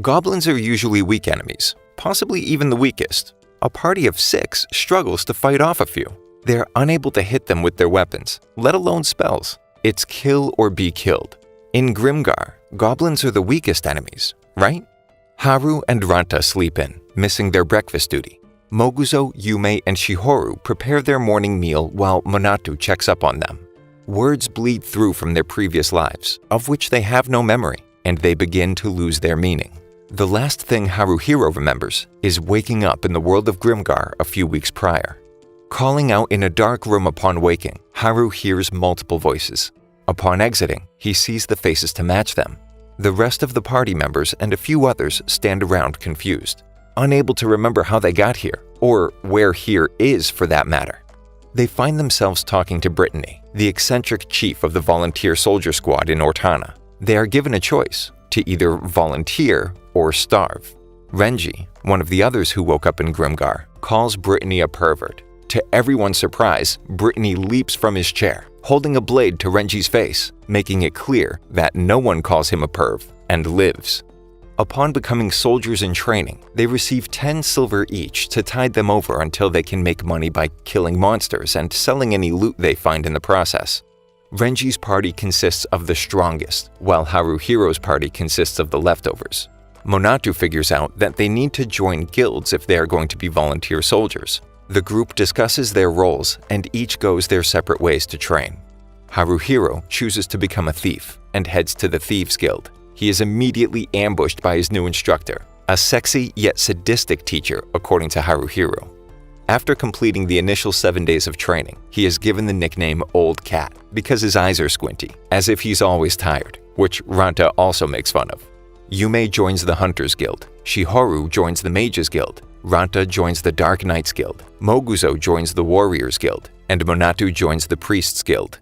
Goblins are usually weak enemies, possibly even the weakest. A party of 6 struggles to fight off a few. They are unable to hit them with their weapons, let alone spells. It's kill or be killed. In Grimgar, goblins are the weakest enemies, right? Haru and Ranta sleep in, missing their breakfast duty. Moguzo, Yume, and Shihoru prepare their morning meal while Monatu checks up on them. Words bleed through from their previous lives, of which they have no memory, and they begin to lose their meaning. The last thing Haruhiro remembers is waking up in the world of Grimgar a few weeks prior. Calling out in a dark room upon waking, Haru hears multiple voices. Upon exiting, he sees the faces to match them. The rest of the party members and a few others stand around confused, unable to remember how they got here, or where here is for that matter. They find themselves talking to Brittany, the eccentric chief of the volunteer soldier squad in Ortana. They are given a choice to either volunteer or starve. Renji, one of the others who woke up in Grimgar, calls Brittany a pervert. To everyone's surprise, Brittany leaps from his chair, holding a blade to Renji's face, making it clear that no one calls him a perv and lives. Upon becoming soldiers in training, they receive 10 silver each to tide them over until they can make money by killing monsters and selling any loot they find in the process. Renji's party consists of the strongest, while Haruhiro's party consists of the leftovers. Monatu figures out that they need to join guilds if they are going to be volunteer soldiers. The group discusses their roles and each goes their separate ways to train. Haruhiro chooses to become a thief and heads to the Thieves Guild. He is immediately ambushed by his new instructor, a sexy yet sadistic teacher according to Haruhiro. After completing the initial 7 days of training, he is given the nickname Old Cat because his eyes are squinty, as if he's always tired, which Ranta also makes fun of. Yume joins the Hunters Guild, Shihoru joins the Mages Guild, Ranta joins the Dark Knights Guild, Moguzo joins the Warriors Guild, and Monatu joins the Priests Guild.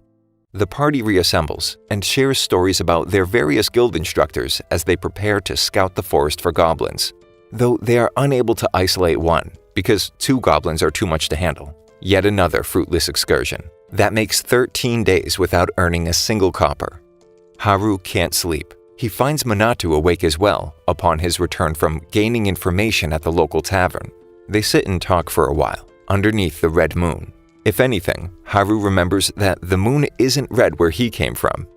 The party reassembles and shares stories about their various guild instructors as they prepare to scout the forest for goblins, though they are unable to isolate one because 2 goblins are too much to handle. Yet another fruitless excursion. That makes 13 days without earning a single copper. Haru can't sleep. He finds Monatu awake as well upon his return from gaining information at the local tavern. They sit and talk for a while, underneath the red moon. If anything, Haru remembers that the moon isn't red where he came from.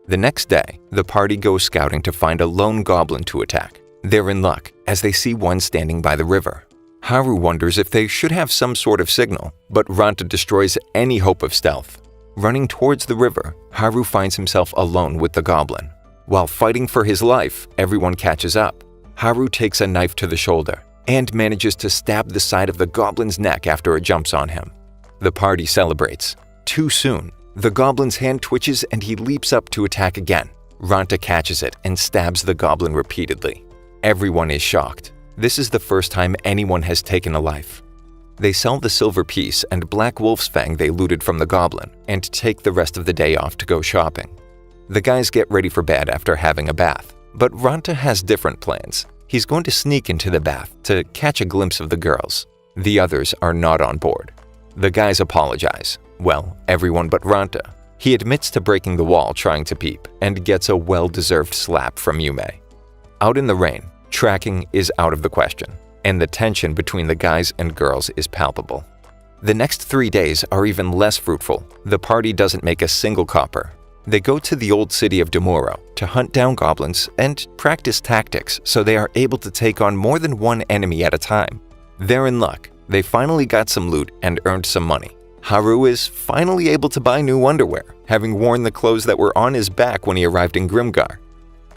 The next day, the party goes scouting to find a lone goblin to attack. They're in luck, as they see one standing by the river. Haru wonders if they should have some sort of signal, but Ranta destroys any hope of stealth. Running towards the river, Haru finds himself alone with the goblin. While fighting for his life, everyone catches up. Haru takes a knife to the shoulder and manages to stab the side of the goblin's neck after it jumps on him. The party celebrates. Too soon, the goblin's hand twitches and he leaps up to attack again. Ranta catches it and stabs the goblin repeatedly. Everyone is shocked. This is the first time anyone has taken a life. They sell the silver piece and black wolf's fang they looted from the goblin and take the rest of the day off to go shopping. The guys get ready for bed after having a bath, but Ranta has different plans. He's going to sneak into the bath to catch a glimpse of the girls. The others are not on board. The guys apologize. Well, everyone but Ranta. He admits to breaking the wall trying to peep and gets a well-deserved slap from Yume. Out in the rain, tracking is out of the question, and the tension between the guys and girls is palpable. The next 3 days are even less fruitful. The party doesn't make a single copper. They go to the old city of Demuro to hunt down goblins and practice tactics so they are able to take on more than one enemy at a time. They're in luck. They finally got some loot and earned some money. Haru is finally able to buy new underwear, having worn the clothes that were on his back when he arrived in Grimgar.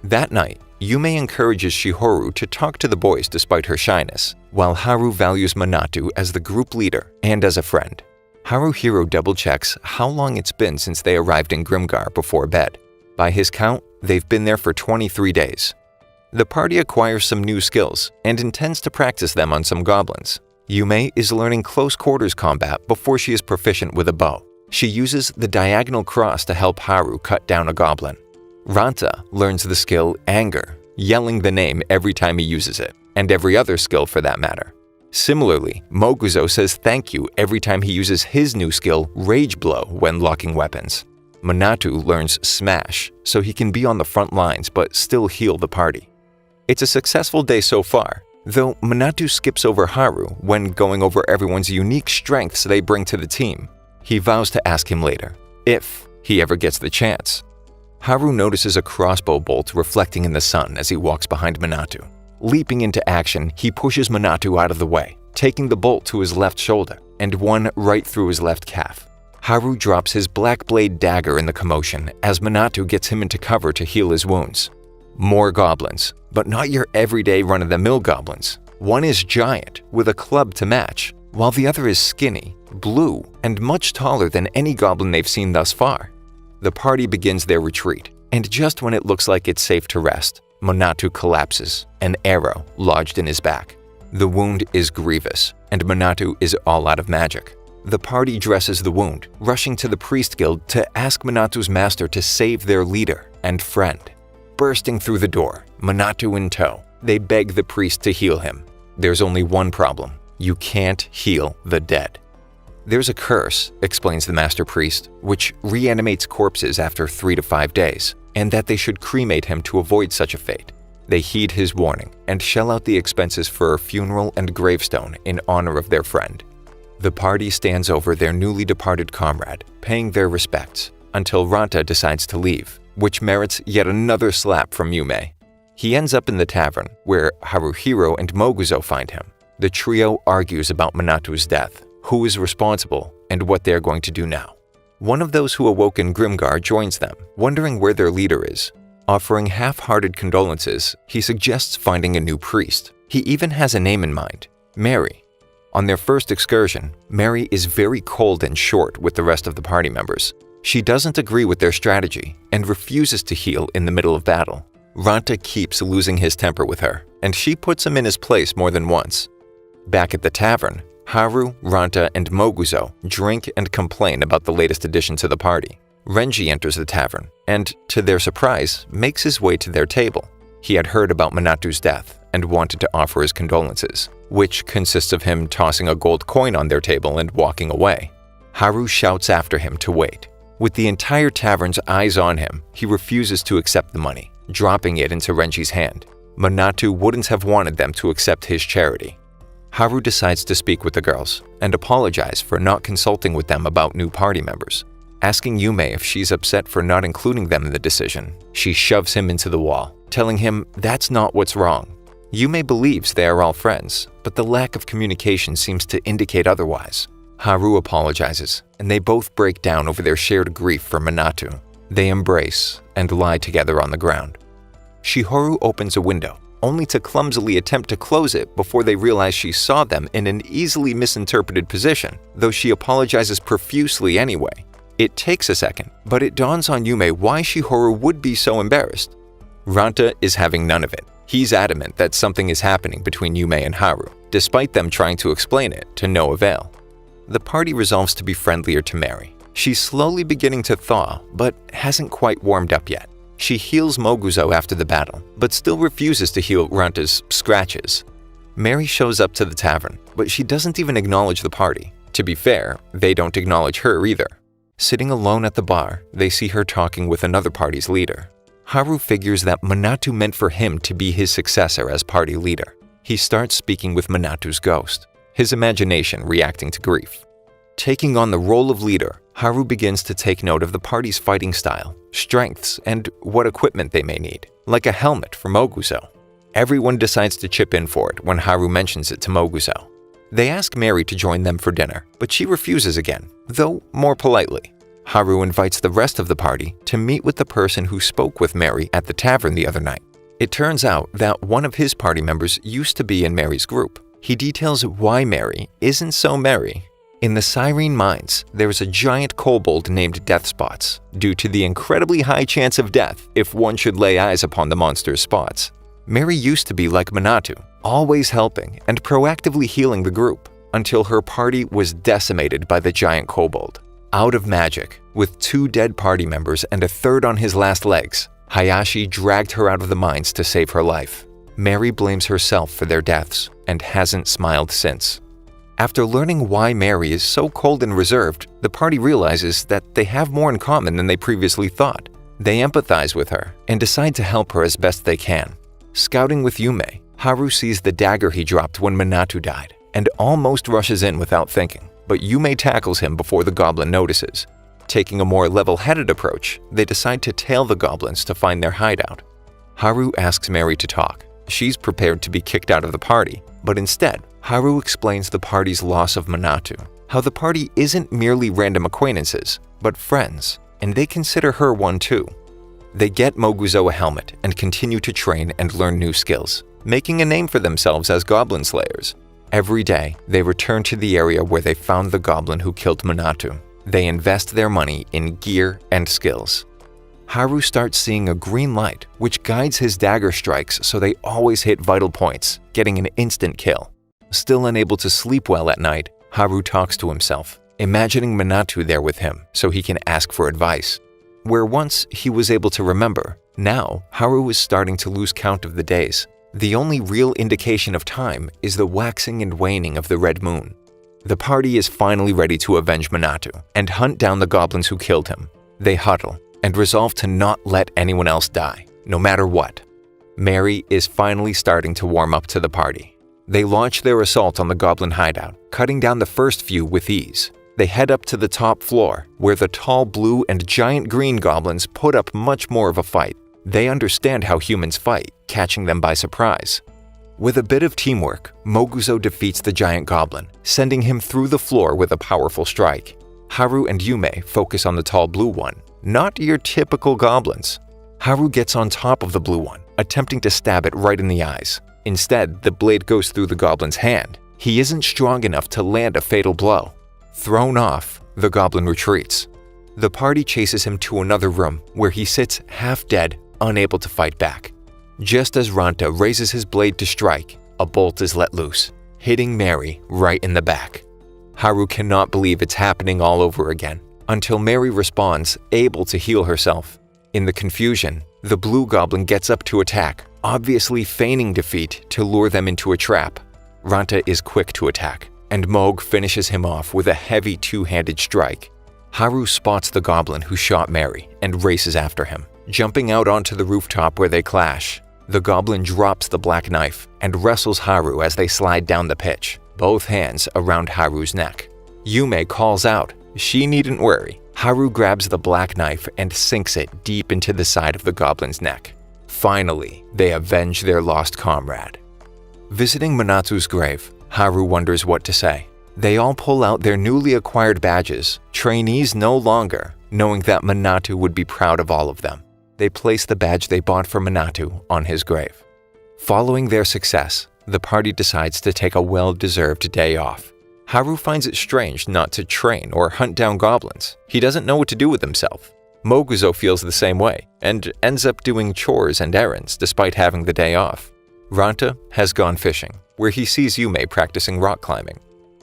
That night, Yume encourages Shihoru to talk to the boys despite her shyness, while Haru values Monatu as the group leader and as a friend. Haruhiro double-checks how long it's been since they arrived in Grimgar before bed. By his count, they've been there for 23 days. The party acquires some new skills and intends to practice them on some goblins. Yume is learning close quarters combat before she is proficient with a bow. She uses the diagonal cross to help Haru cut down a goblin. Ranta learns the skill Anger, yelling the name every time he uses it, and every other skill for that matter. Similarly, Moguzo says thank you every time he uses his new skill Rage Blow when locking weapons. Monatu learns Smash so he can be on the front lines but still heal the party. It's a successful day so far, though Minato skips over Haru when going over everyone's unique strengths they bring to the team. He vows to ask him later, if he ever gets the chance. Haru notices a crossbow bolt reflecting in the sun as he walks behind Minato. Leaping into action, he pushes Minato out of the way, taking the bolt to his left shoulder and one right through his left calf. Haru drops his black blade dagger in the commotion as Minato gets him into cover to heal his wounds. More goblins, but not your everyday run-of-the-mill goblins. One is giant, with a club to match, while the other is skinny, blue, and much taller than any goblin they've seen thus far. The party begins their retreat, and just when it looks like it's safe to rest, Minato collapses, an arrow lodged in his back. The wound is grievous, and Minato is all out of magic. The party dresses the wound, rushing to the priest guild to ask Minato's master to save their leader and friend. Bursting through the door, Minato in tow, they beg the priest to heal him. There's only one problem. You can't heal the dead. There's a curse, explains the master priest, which reanimates corpses after 3 to 5 days, and that they should cremate him to avoid such a fate. They heed his warning and shell out the expenses for a funeral and gravestone in honor of their friend. The party stands over their newly departed comrade, paying their respects, until Ranta decides to leave, which merits yet another slap from Yume. He ends up in the tavern, where Haruhiro and Moguzo find him. The trio argues about Minato's death, who is responsible, and what they're going to do now. One of those who awoke in Grimgar joins them, wondering where their leader is. Offering half-hearted condolences, he suggests finding a new priest. He even has a name in mind, Mary. On their first excursion, Mary is very cold and short with the rest of the party members. She doesn't agree with their strategy and refuses to heal in the middle of battle. Ranta keeps losing his temper with her, and she puts him in his place more than once. Back at the tavern, Haru, Ranta, and Moguzo drink and complain about the latest addition to the party. Renji enters the tavern and, to their surprise, makes his way to their table. He had heard about Minato's death and wanted to offer his condolences, which consists of him tossing a gold coin on their table and walking away. Haru shouts after him to wait. With the entire tavern's eyes on him, he refuses to accept the money, dropping it into Renji's hand. Minato wouldn't have wanted them to accept his charity. Haru decides to speak with the girls and apologize for not consulting with them about new party members. Asking Yume if she's upset for not including them in the decision, she shoves him into the wall, telling him that's not what's wrong. Yume believes they are all friends, but the lack of communication seems to indicate otherwise. Haru apologizes, and they both break down over their shared grief for Minato. They embrace and lie together on the ground. Shihoru opens a window, only to clumsily attempt to close it before they realize she saw them in an easily misinterpreted position, though she apologizes profusely anyway. It takes a second, but it dawns on Yume why Shihoru would be so embarrassed. Ranta is having none of it. He's adamant that something is happening between Yume and Haru, despite them trying to explain it to no avail. The party resolves to be friendlier to Mary. She's slowly beginning to thaw, but hasn't quite warmed up yet. She heals Moguzo after the battle, but still refuses to heal Ranta's scratches. Mary shows up to the tavern, but she doesn't even acknowledge the party. To be fair, they don't acknowledge her either. Sitting alone at the bar, they see her talking with another party's leader. Haru figures that Minato meant for him to be his successor as party leader. He starts speaking with Minato's ghost, his imagination reacting to grief. Taking on the role of leader, Haru begins to take note of the party's fighting style, strengths, and what equipment they may need, like a helmet for Moguzo. Everyone decides to chip in for it when Haru mentions it to Moguzo. They ask Mary to join them for dinner, but she refuses again, though more politely. Haru invites the rest of the party to meet with the person who spoke with Mary at the tavern the other night. It turns out that one of his party members used to be in Mary's group. He details why Mary isn't so merry. In the Cyrene mines, there is a giant kobold named Death Spots, due to the incredibly high chance of death if one should lay eyes upon the monster's spots. Mary used to be like Minato, always helping and proactively healing the group, until her party was decimated by the giant kobold. Out of magic, with 2 dead party members and a third on his last legs, Hayashi dragged her out of the mines to save her life. Mary blames herself for their deaths and hasn't smiled since. After learning why Mary is so cold and reserved, the party realizes that they have more in common than they previously thought. They empathize with her and decide to help her as best they can. Scouting with Yume, Haru sees the dagger he dropped when Minato died and almost rushes in without thinking, but Yume tackles him before the goblin notices. Taking a more level-headed approach, they decide to tail the goblins to find their hideout. Haru asks Mary to talk. She's prepared to be kicked out of the party, but instead, Haru explains the party's loss of Minato, how the party isn't merely random acquaintances, but friends, and they consider her one too. They get Moguzo a helmet and continue to train and learn new skills, making a name for themselves as goblin slayers. Every day, they return to the area where they found the goblin who killed Minato. They invest their money in gear and skills. Haru starts seeing a green light, which guides his dagger strikes so they always hit vital points, getting an instant kill. Still unable to sleep well at night, Haru talks to himself, imagining Minato there with him so he can ask for advice. Where once he was able to remember, now Haru is starting to lose count of the days. The only real indication of time is the waxing and waning of the red moon. The party is finally ready to avenge Minato and hunt down the goblins who killed him. They huddle and resolve to not let anyone else die, no matter what. Mary is finally starting to warm up to the party. They launch their assault on the goblin hideout, cutting down the first few with ease. They head up to the top floor, where the tall blue and giant green goblins put up much more of a fight. They understand how humans fight, catching them by surprise. With a bit of teamwork, Moguzo defeats the giant goblin, sending him through the floor with a powerful strike. Haru and Yume focus on the tall blue one, not your typical goblins. Haru gets on top of the blue one, attempting to stab it right in the eyes. Instead, the blade goes through the goblin's hand. He isn't strong enough to land a fatal blow. Thrown off, the goblin retreats. The party chases him to another room where he sits half dead, unable to fight back. Just as Ranta raises his blade to strike, a bolt is let loose, hitting Mary right in the back. Haru cannot believe it's happening all over again, until Mary responds, able to heal herself. In the confusion, the blue goblin gets up to attack, obviously feigning defeat to lure them into a trap. Ranta is quick to attack, and Moog finishes him off with a heavy two-handed strike. Haru spots the goblin who shot Mary and races after him, jumping out onto the rooftop where they clash. The goblin drops the black knife and wrestles Haru as they slide down the pitch, both hands around Haru's neck. Yume calls out. She needn't worry. Haru grabs the black knife and sinks it deep into the side of the goblin's neck. Finally, they avenge their lost comrade. Visiting Minato's grave, Haru wonders what to say. They all pull out their newly acquired badges, trainees no longer, knowing that Minato would be proud of all of them. They place the badge they bought for Minato on his grave. Following their success, the party decides to take a well-deserved day off. Haru finds it strange not to train or hunt down goblins. He doesn't know what to do with himself. Moguzo feels the same way and ends up doing chores and errands despite having the day off. Ranta has gone fishing, where he sees Yume practicing rock climbing.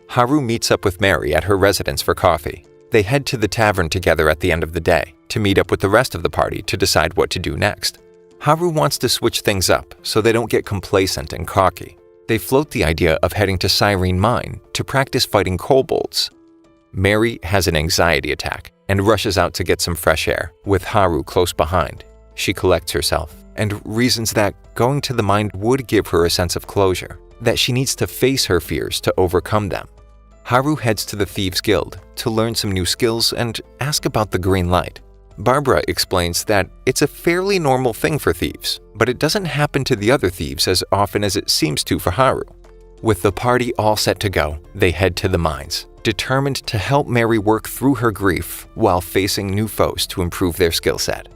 Haru meets up with Mary at her residence for coffee. They head to the tavern together at the end of the day to meet up with the rest of the party to decide what to do next. Haru wants to switch things up so they don't get complacent and cocky. They float the idea of heading to Cyrene Mine to practice fighting kobolds. Mary has an anxiety attack and rushes out to get some fresh air, with Haru close behind. She collects herself and reasons that going to the mine would give her a sense of closure, that she needs to face her fears to overcome them. Haru heads to the Thieves' Guild to learn some new skills and ask about the green light. Barbara explains that it's a fairly normal thing for thieves, but it doesn't happen to the other thieves as often as it seems to for Haru. With the party all set to go, they head to the mines, determined to help Mary work through her grief while facing new foes to improve their skill set.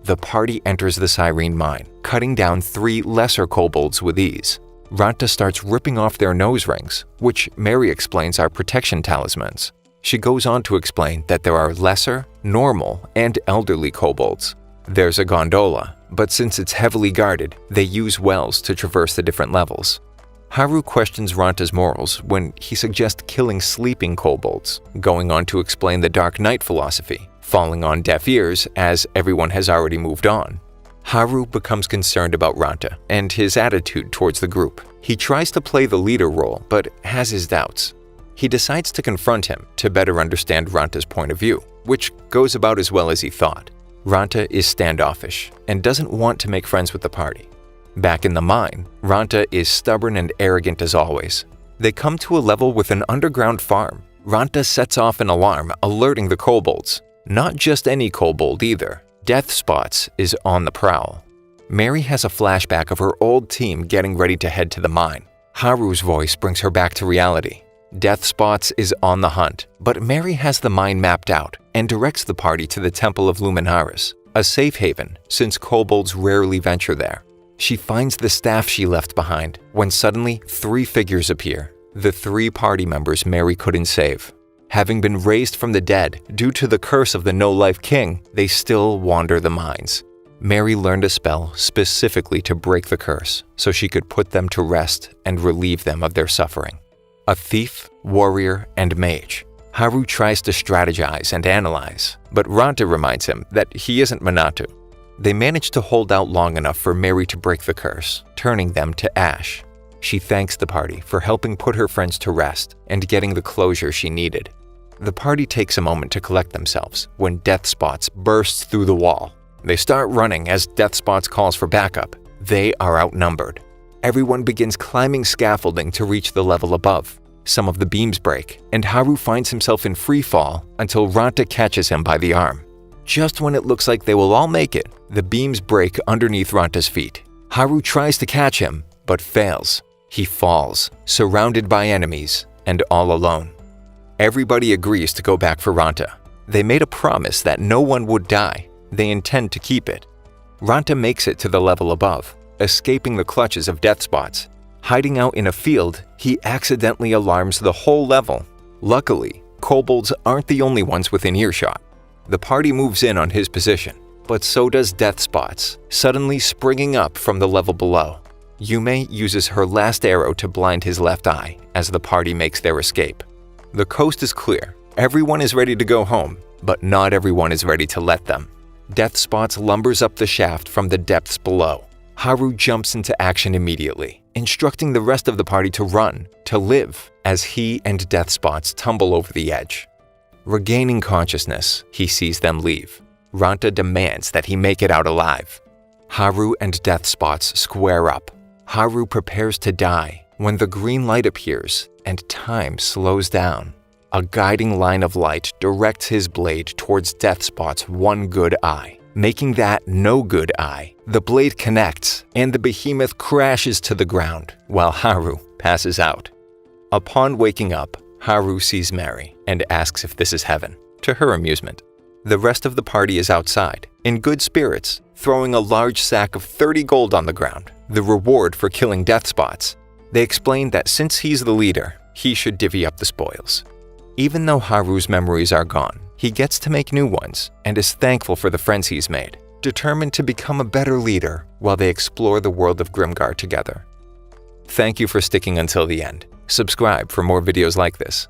The party enters the Cyrene Mine, cutting down 3 lesser kobolds with ease. Ranta starts ripping off their nose rings, which Mary explains are protection talismans. She goes on to explain that there are lesser, normal, and elderly kobolds. There's a gondola, but since it's heavily guarded, they use wells to traverse the different levels. Haru questions Ranta's morals when he suggests killing sleeping kobolds, going on to explain the Dark Knight philosophy, falling on deaf ears as everyone has already moved on. Haru becomes concerned about Ranta and his attitude towards the group. He tries to play the leader role, but has his doubts. He decides to confront him to better understand Ranta's point of view, which goes about as well as he thought. Ranta is standoffish and doesn't want to make friends with the party. Back in the mine, Ranta is stubborn and arrogant as always. They come to a level with an underground farm. Ranta sets off an alarm, alerting the kobolds. Not just any kobold either. Death Spots is on the prowl. Mary has a flashback of her old team getting ready to head to the mine. Haru's voice brings her back to reality. Death Spots is on the hunt, but Mary has the mine mapped out and directs the party to the Temple of Luminaris, a safe haven since kobolds rarely venture there. She finds the staff she left behind when suddenly 3 figures appear, the 3 party members Mary couldn't save. Having been raised from the dead due to the curse of the No-Life King, they still wander the mines. Mary learned a spell specifically to break the curse so she could put them to rest and relieve them of their suffering. A thief, warrior, and mage, Haru tries to strategize and analyze, but Ranta reminds him that he isn't Minato. They manage to hold out long enough for Mary to break the curse, turning them to ash. She thanks the party for helping put her friends to rest and getting the closure she needed. The party takes a moment to collect themselves when Death Spots bursts through the wall. They start running as Death Spots calls for backup. They are outnumbered. Everyone begins climbing scaffolding to reach the level above. Some of the beams break, and Haru finds himself in free fall until Ranta catches him by the arm. Just when it looks like they will all make it, the beams break underneath Ranta's feet. Haru tries to catch him, but fails. He falls, surrounded by enemies, and all alone. Everybody agrees to go back for Ranta. They made a promise that no one would die. They intend to keep it. Ranta makes it to the level above, escaping the clutches of Death Spots. Hiding out in a field, he accidentally alarms the whole level. Luckily, kobolds aren't the only ones within earshot. The party moves in on his position, but so does Death Spots, suddenly springing up from the level below. Yume uses her last arrow to blind his left eye as the party makes their escape. The coast is clear. Everyone is ready to go home, but not everyone is ready to let them. Death Spots lumbers up the shaft from the depths below. Haru jumps into action immediately, instructing the rest of the party to run, to live, as he and Death Spots tumble over the edge. Regaining consciousness, he sees them leave. Ranta demands that he make it out alive. Haru and Death Spots square up. Haru prepares to die when the green light appears and time slows down. A guiding line of light directs his blade towards Death Spot's one good eye. Making that no good eye, the blade connects and the behemoth crashes to the ground while Haru passes out. Upon waking up, Haru sees Mary and asks if this is heaven, to her amusement. The rest of the party is outside, in good spirits, throwing a large sack of 30 gold on the ground, the reward for killing Death Spots. They explain that since he's the leader, he should divvy up the spoils. Even though Haru's memories are gone, he gets to make new ones and is thankful for the friends he's made, determined to become a better leader while they explore the world of Grimgar together. Thank you for sticking until the end. Subscribe for more videos like this.